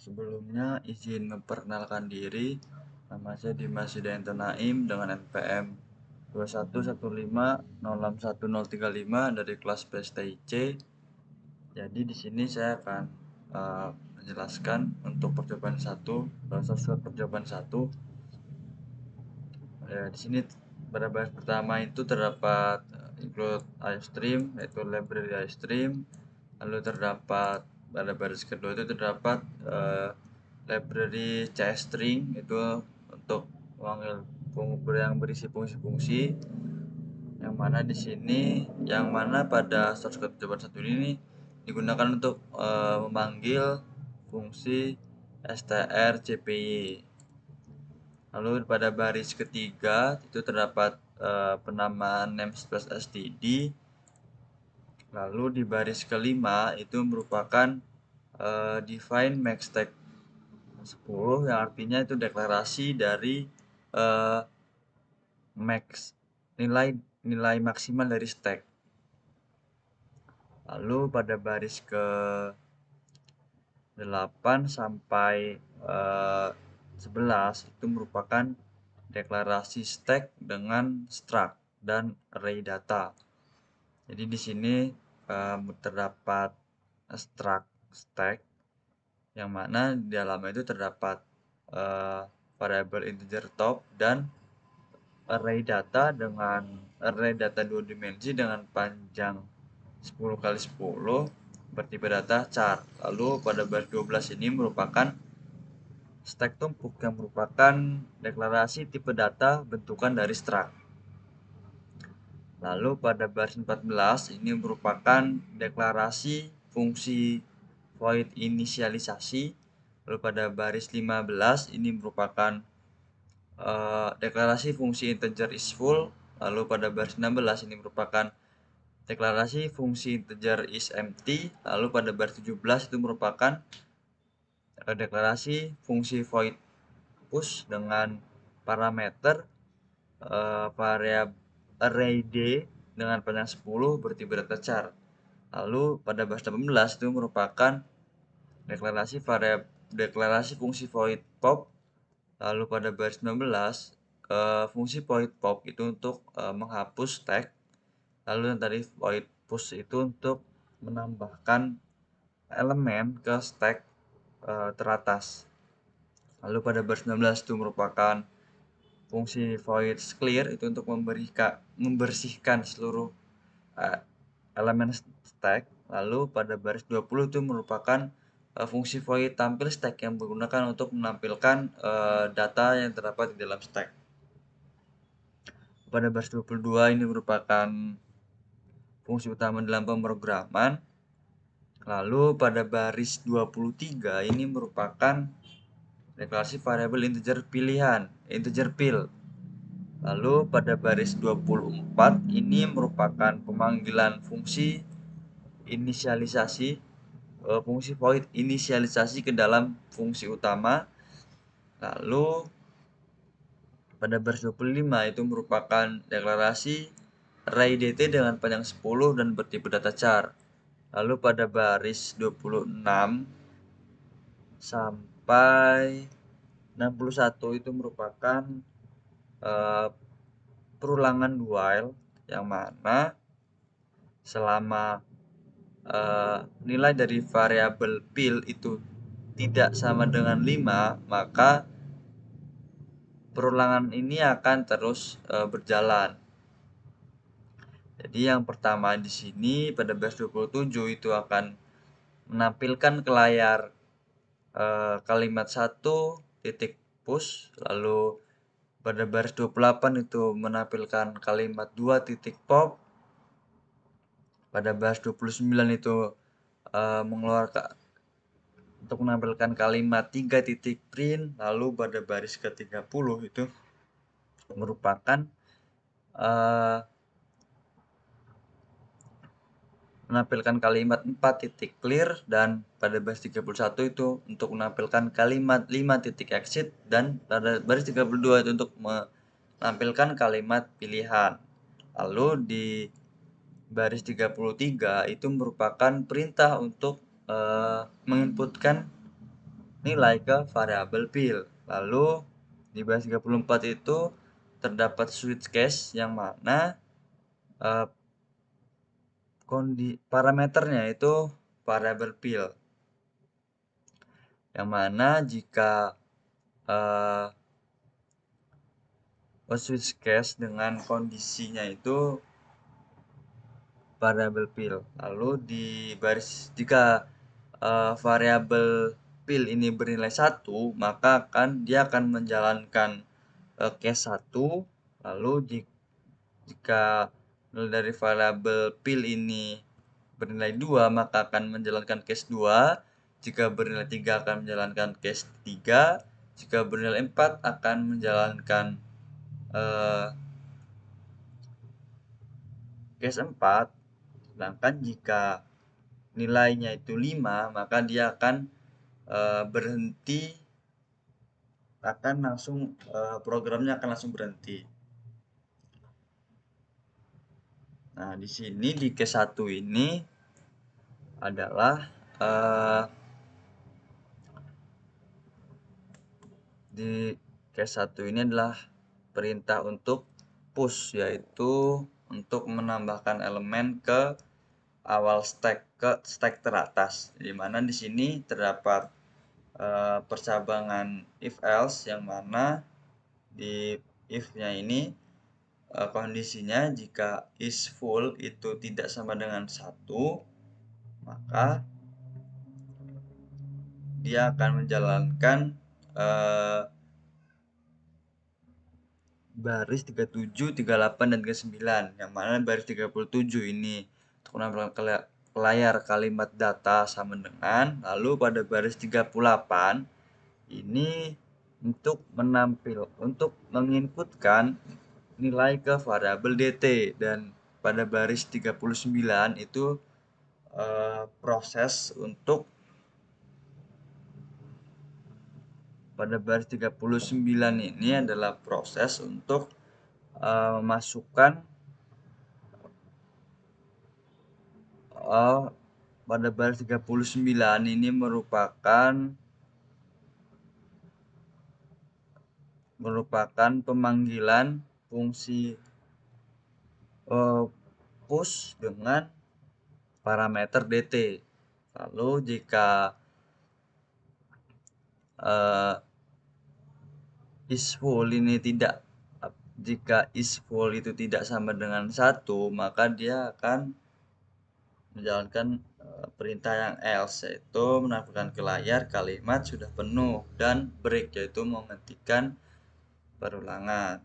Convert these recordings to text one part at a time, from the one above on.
Sebelumnya izin memperkenalkan diri. Nama saya Dimas Hidayat Naim dengan NPM 2115061035 dari kelas PSTIC. Jadi di sini saya akan menjelaskan untuk percobaan 1, source percobaan 1. Ya, di sini pada baris pertama itu terdapat include iostream, yaitu library iostream. Lalu terdapat pada baris kedua itu terdapat library csstring, itu untuk memanggil yang berisi fungsi-fungsi, yang mana di sini pada source code percobaan 1 ini digunakan untuk memanggil fungsi strcpy. Lalu pada baris ketiga itu terdapat penamaan namespace std. Lalu di baris kelima itu merupakan define max stack 10, yang artinya itu deklarasi dari max nilai maksimal dari stack. Lalu pada baris ke 8 sampai 11 itu merupakan deklarasi stack dengan struct dan array data. Jadi di sini terdapat struct stack, yang mana di dalamnya itu terdapat variabel integer top dan array data dengan array data 2 dimensi dengan panjang 10 kali 10 bertipe data char. Lalu pada baris 12 ini merupakan stack tumpuk yang merupakan deklarasi tipe data bentukan dari struct. Lalu pada baris 14 ini merupakan deklarasi fungsi void inisialisasi. Lalu pada baris 15 ini merupakan deklarasi fungsi integer is full. Lalu pada baris 16 ini merupakan deklarasi fungsi integer is empty. Lalu pada baris 17 itu merupakan deklarasi fungsi void push dengan parameter variabel array d dengan panjang 10 bertipe data char. Lalu pada baris 18 itu merupakan deklarasi fungsi void pop. Lalu pada baris 19 fungsi void pop itu untuk menghapus stack. Lalu yang tadi void push itu untuk menambahkan elemen ke stack teratas. Lalu pada baris 19 itu merupakan fungsi void clear, itu untuk membersihkan seluruh elemen stack. Lalu pada baris 20 itu merupakan fungsi void tampil stack yang digunakan untuk menampilkan data yang terdapat di dalam stack. Pada baris 22 ini merupakan fungsi utama dalam pemrograman. Lalu pada baris 23 ini merupakan deklarasi variabel integer pilihan, integer pil. Lalu pada baris 24 ini merupakan pemanggilan fungsi inisialisasi, fungsi void inisialisasi ke dalam fungsi utama. Lalu pada baris 25 itu merupakan deklarasi array dt dengan panjang 10 dan bertipe data char. Lalu pada baris 26 sampai 61 itu merupakan perulangan while, yang mana selama nilai dari variabel pil itu tidak sama dengan 5, maka perulangan ini akan terus berjalan. Jadi yang pertama di sini pada baris 27 itu akan menampilkan ke layar kalimat 1 titik push. Lalu pada baris 28 itu menampilkan kalimat 2 titik pop. Pada baris 29 itu untuk menampilkan kalimat 3 titik print. Lalu pada baris ke-30 itu merupakan menampilkan kalimat 4 titik clear, dan pada baris 31 itu untuk menampilkan kalimat 5 titik exit, dan pada baris 32 itu untuk menampilkan kalimat pilihan. Lalu di baris 33 itu merupakan perintah untuk menginputkan nilai ke variabel pil. Lalu di baris 34 itu terdapat switch case yang mana parameternya itu variabel pil. Yang mana jika switch case dengan kondisinya itu variabel pil. Lalu di baris jika variabel pil ini bernilai 1, maka dia akan menjalankan case 1. Lalu jika nilai dari variabel pil ini bernilai 2, maka akan menjalankan case 2. Jika bernilai 3 akan menjalankan case 3. Jika bernilai 4 akan menjalankan case 4. Sedangkan jika nilainya itu 5, maka dia akan berhenti, programnya akan langsung berhenti. Nah, di sini di case 1 ini adalah perintah untuk push, yaitu untuk menambahkan elemen ke awal stack, ke stack teratas. Di mana di sini terdapat percabangan if else, yang mana di if-nya ini kondisinya jika is full itu tidak sama dengan 1, maka dia akan menjalankan baris 37, 38, dan 39. Yang mana baris 37 ini untuk menampilkan ke layar kalimat data sama dengan. Lalu pada baris 38 ini untuk menginputkan nilai ke variabel dt, dan pada baris 39 itu proses untuk pada baris 39 ini adalah proses untuk memasukkan pada baris 39 ini merupakan pemanggilan fungsi push dengan parameter dt. Lalu jika jika is full itu tidak sama dengan 1, maka dia akan menjalankan perintah yang else, yaitu menampilkan ke layar kalimat sudah penuh, dan break, yaitu menghentikan percabangan.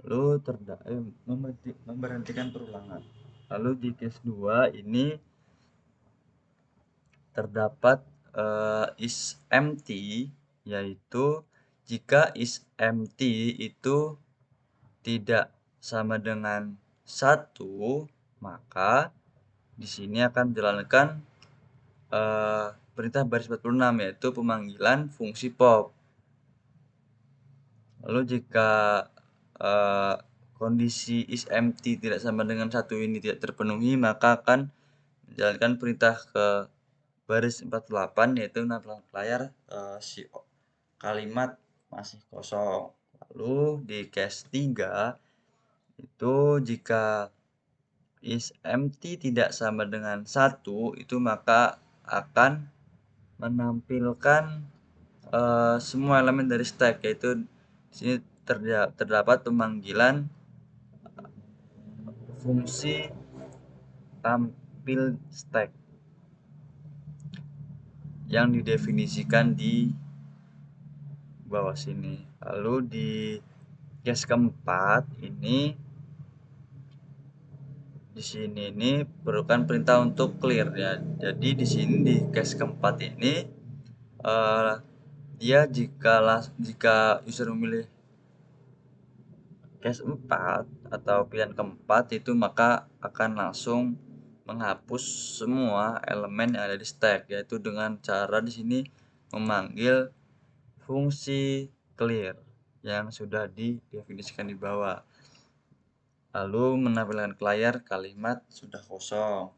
Lalu memberhentikan perulangan. Lalu di case 2 ini terdapat is empty, yaitu jika is empty itu tidak sama dengan 1, maka di sini akan menjalankan perintah baris 46, yaitu pemanggilan fungsi pop. Lalu jika kondisi is empty tidak sama dengan 1 ini tidak terpenuhi, maka akan menjalankan perintah ke baris 48, yaitu menampilkan ke layar si kalimat masih kosong. Lalu di case 3 itu jika is empty tidak sama dengan 1, itu maka akan menampilkan semua elemen dari stack, yaitu di sini terdapat pemanggilan fungsi tampil stack yang didefinisikan di bawah sini. Lalu di case keempat ini perlukan perintah untuk clear, ya. Jadi di sini di case keempat ini dia jika user memilih case 4 atau pilihan keempat itu, maka akan langsung menghapus semua elemen yang ada di stack, yaitu dengan cara di sini memanggil fungsi clear yang sudah didefinisikan di bawah. lalu menampilkan ke layar kalimat sudah kosong.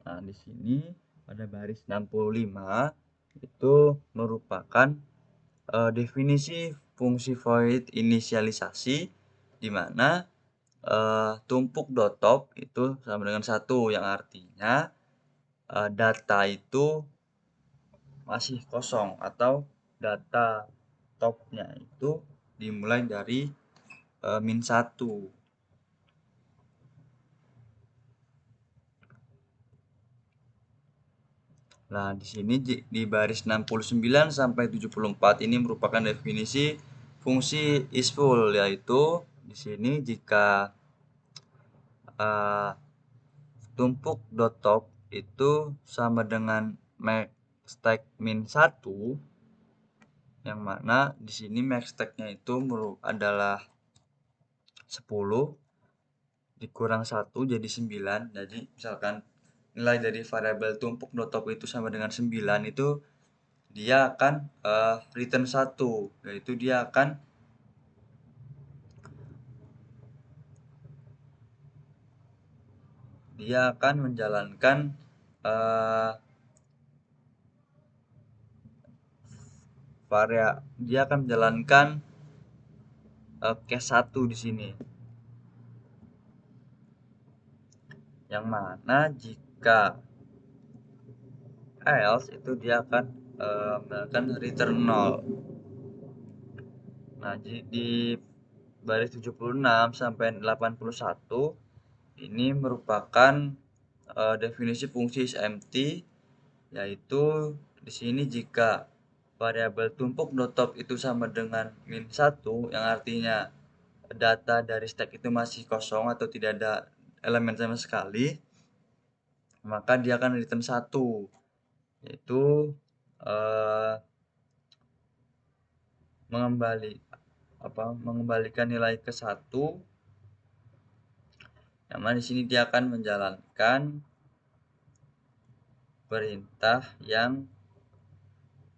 Nah, di sini pada baris 65 itu merupakan definisi fungsi void inisialisasi, di mana tumpuk.top itu sama dengan 1, yang artinya data itu masih kosong atau data topnya itu dimulai dari -1. Nah, di sini di baris 69 sampai 74 ini merupakan definisi fungsi isFull, yaitu di sini jika tumpuk.top itu sama dengan max stack -1, yang mana di sini max stack-nya itu adalah 10 dikurang 1 jadi 9. Jadi misalkan nilai dari variabel tumpuk.top itu sama dengan 9, itu dia akan return 1, yaitu dia akan menjalankan case 1 di sini, yang mana jika else itu dia akan menjalankan return 0. Nah, di baris 76 sampai 81 ini merupakan definisi fungsi isEmpty, yaitu di sini jika variabel tumpuk.top itu sama dengan -1, yang artinya data dari stack itu masih kosong atau tidak ada elemen sama sekali, maka dia akan return 1, yaitu mengembalikan nilai ke 1, yang mana di sini dia akan menjalankan perintah yang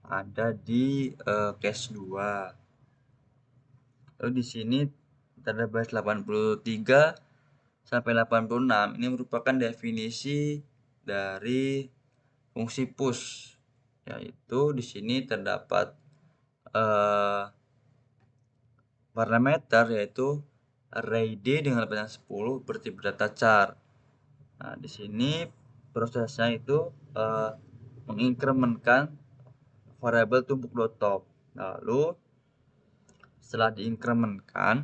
ada di case 2. Lalu di sini pada baris 83 sampai 86 ini merupakan definisi dari fungsi push, yaitu di sini terdapat parameter yaitu array-d dengan lepas 10 bertipe data char. Nah, di sini prosesnya itu menginkrementkan variabel tumpuk.top. Lalu setelah diinkrementkan,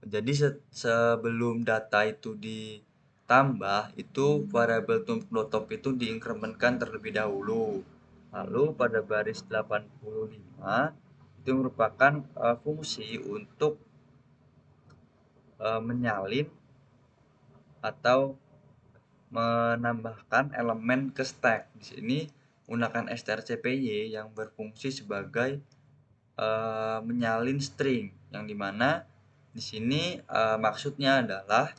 jadi sebelum data itu ditambah, itu variabel tumpuk.top itu diinkrementkan terlebih dahulu. Lalu pada baris 85 itu merupakan fungsi untuk menyalin atau menambahkan elemen ke stack. Di sini menggunakan strcpy yang berfungsi sebagai menyalin string, yang dimana di sini maksudnya adalah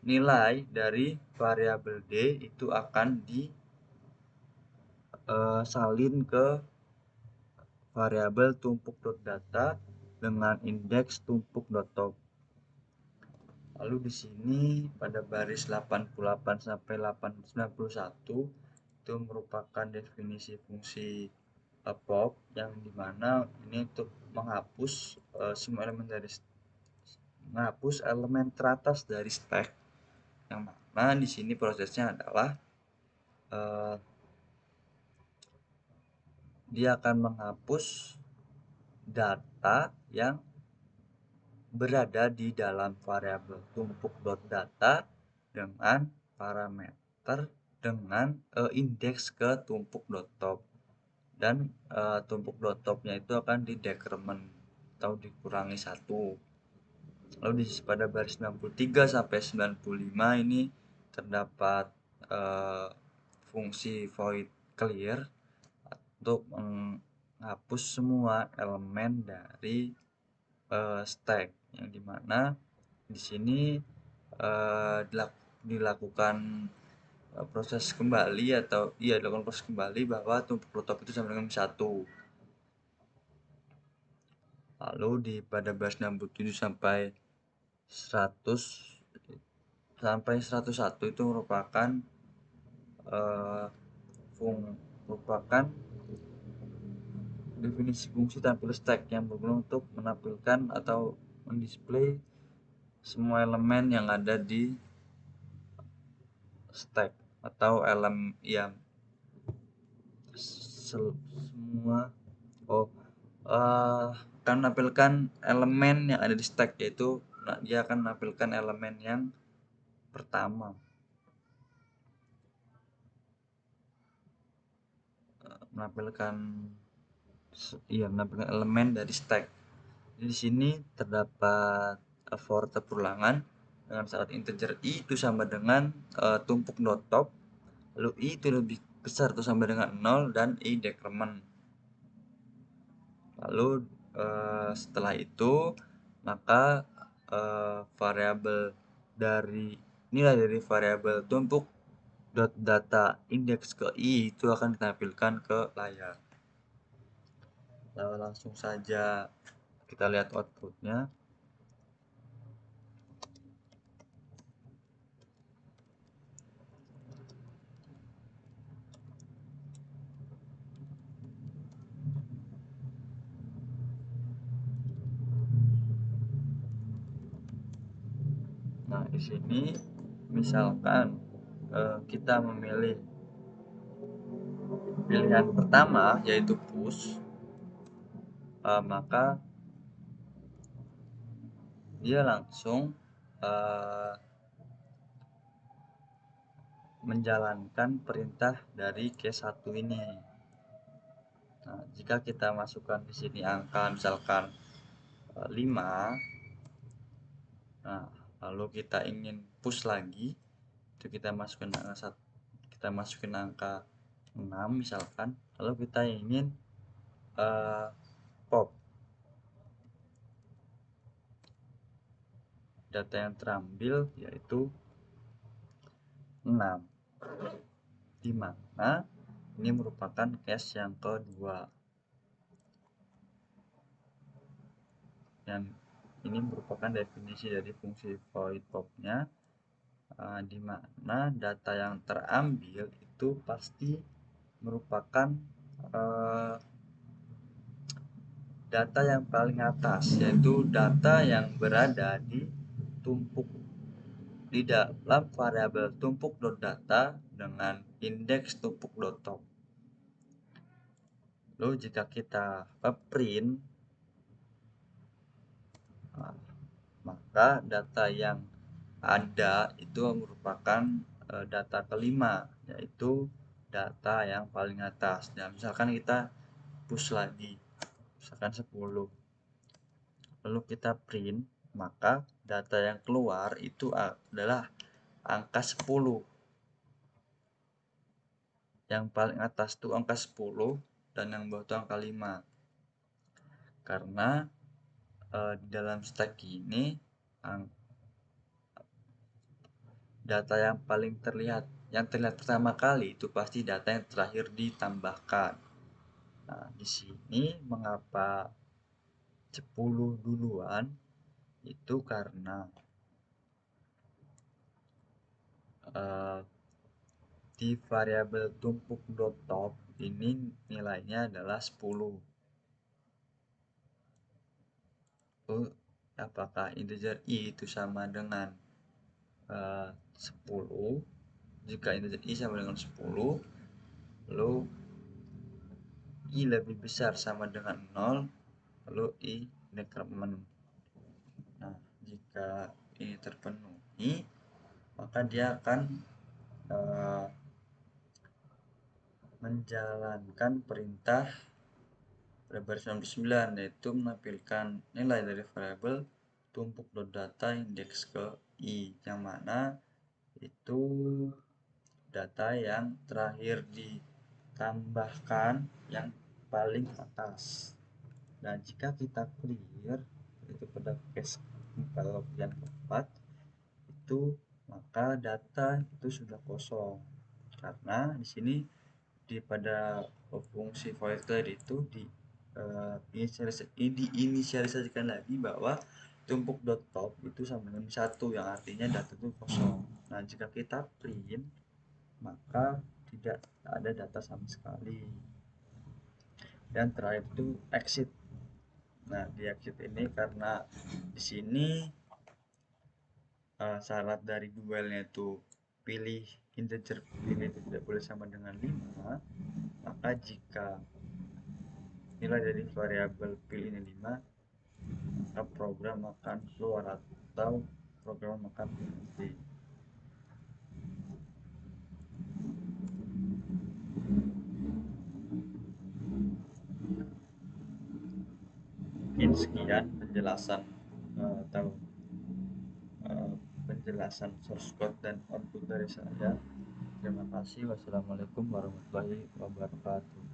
nilai dari variabel d itu akan disalin ke variabel tumpuk.data dengan indeks tumpuk.top. Lalu di sini pada baris 88 sampai 91 itu merupakan definisi fungsi pop, yang dimana ini untuk menghapus semua elemen teratas dari stack, yang mana di sini prosesnya adalah dia akan menghapus data yang berada di dalam variabel tumpuk.data dengan parameter dengan indeks ke tumpuk.top, dan tumpuk.topnya itu akan didecrement atau dikurangi 1. Lalu pada baris 93 sampai 95 ini terdapat fungsi void clear untuk menghapus semua elemen dari stack, yang dimana di sini dilakukan proses kembali bahwa tumpuk.top itu sama dengan 1. Lalu pada baris 67 sampai 100 sampai 101 itu merupakan merupakan definisi fungsi tampil stack yang berguna untuk menampilkan atau mendisplay semua elemen yang ada di stack atau elemen yang semua akan menampilkan elemen yang ada di stack, yaitu dia akan menampilkan elemen yang pertama, menampilkan elemen dari stack. Di sini terdapat for perulangan dengan syarat integer i itu sama dengan tumpuk top, lalu i itu lebih besar atau sama dengan 0 dan i decrement. Lalu setelah itu maka variabel dari nilai dari variabel tumpuk data indeks ke i itu akan ditampilkan ke layar. Lalu langsung saja kita lihat outputnya. Nah, di sini misalkan kita memilih pilihan pertama yaitu push, maka dia langsung menjalankan perintah dari case 1 ini. Nah, jika kita masukkan di sini angka misalkan 5, nah lalu kita ingin push lagi, itu kita masukin angka 6 misalkan, lalu kita ingin pop, data yang terambil yaitu 6, di mana ini merupakan case yang kedua. Dan ini merupakan definisi dari fungsi void pop-nya, di mana data yang terambil itu pasti merupakan data yang paling atas, yaitu data yang berada di dalam variabel tumpuk.data dengan indeks tumpuk.top. Lalu jika kita print, maka data yang ada itu merupakan data kelima, yaitu data yang paling atas. Dan misalkan kita push lagi, misalkan 10, lalu kita print, maka data yang keluar itu adalah angka 10. Yang paling atas itu angka 10 dan yang bawah itu angka 5. Karena di dalam stack ini data yang paling terlihat pertama kali itu pasti data yang terakhir ditambahkan. Nah, di sini mengapa 10 duluan? Itu karena di variabel tumpuk.top ini nilainya adalah 10. Apakah integer i itu sama dengan 10? Jika integer i sama dengan 10, lalu i lebih besar sama dengan 0, lalu i decrement. Nah, jika ini terpenuhi, maka dia akan menjalankan perintah pada baris 99, yaitu menampilkan nilai dari variabel tumpuk.data indeks ke i, yang mana itu data yang terakhir ditambahkan yang paling atas. Dan jika kita clear itu pada case yang keempat itu, maka data itu sudah kosong, karena di sini pada fungsi void clear itu diinisialisasikan lagi bahwa tumpuk.top itu sama dengan 1, yang artinya data itu kosong. Nah, jika kita print, maka tidak ada data sama sekali. Dan terakhir itu exit. Nah, di exit ini karena di sini syarat dari dualnya itu pilih integer ini tidak boleh sama dengan 5, maka jika nilai dari variabel pilih ini 5, maka program akan keluar atau program akan berhenti. Mungkin sekian penjelasan atau penjelasan source code dan output dari saya. Terima kasih. Wassalamualaikum warahmatullahi wabarakatuh.